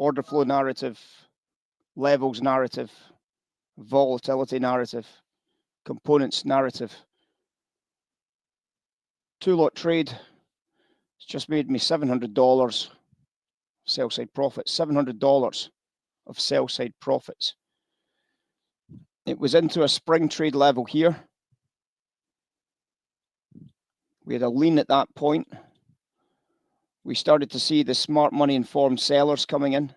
order flow narrative, levels narrative, volatility narrative, components narrative. Two-lot trade. It's just made me $700 sell-side profits, $700 of sell-side profits. It was into a spring trade level here. We had a lean at that point. We started to see the smart money informed sellers coming in.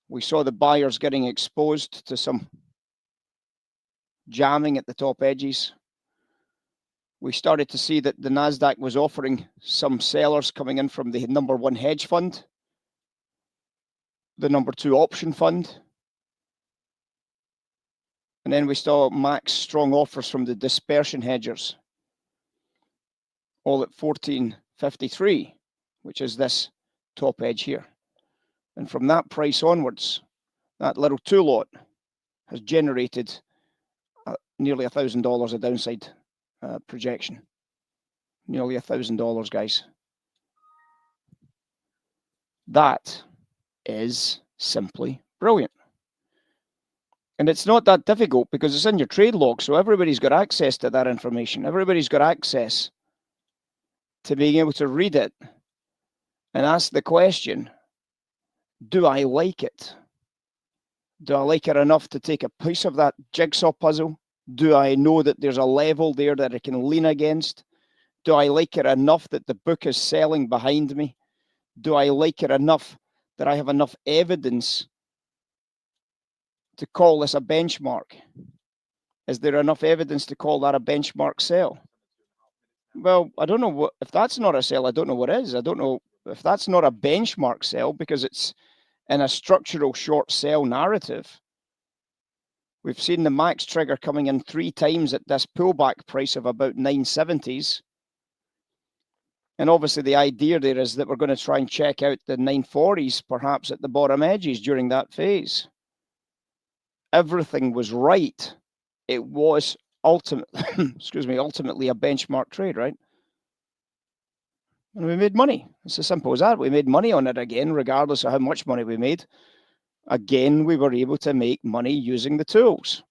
We saw the buyers getting exposed to some jamming at the top edges. We started to see that the NASDAQ was offering some sellers coming in from the number 1 hedge fund, the number 2 option fund. And then we saw max strong offers from the dispersion hedgers, all at 1453, which is this top edge here. And from that price onwards, that little 2-lot has generated nearly $1,000 a downside projection. Nearly $1,000, guys. That is simply brilliant. And it's not that difficult because it's in your trade log, so everybody's got access to that information. Everybody's got access to being able to read it and ask the question, do I like it? Do I like it enough to take a piece of that jigsaw puzzle? Do I know that there's a level there that I can lean against? Do I like it enough that the book is selling behind me? Do I like it enough that I have enough evidence to call this a benchmark? Is there enough evidence to call that a benchmark sell? Well, I don't know what, if that's not a sell, I don't know what is. I don't know if that's not a benchmark sell because it's in a structural short sell narrative. We've seen the max trigger coming in 3 times at this pullback price of about 970s. And obviously the idea there is that we're going to try and check out the 940s perhaps at the bottom edges during that phase. Everything was right. It was ultimately a benchmark trade, right? And we made money. It's as simple as that. We made money on it again, regardless of how much money we made. Again, we were able to make money using the tools.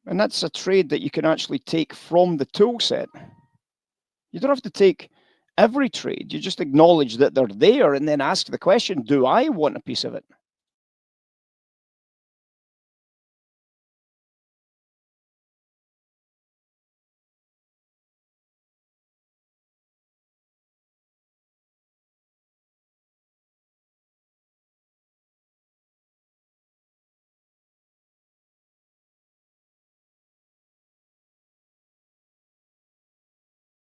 And that's a trade that you can actually take from the tool set. You don't have to take every trade. You just acknowledge that they're there and then ask the question, do I want a piece of it?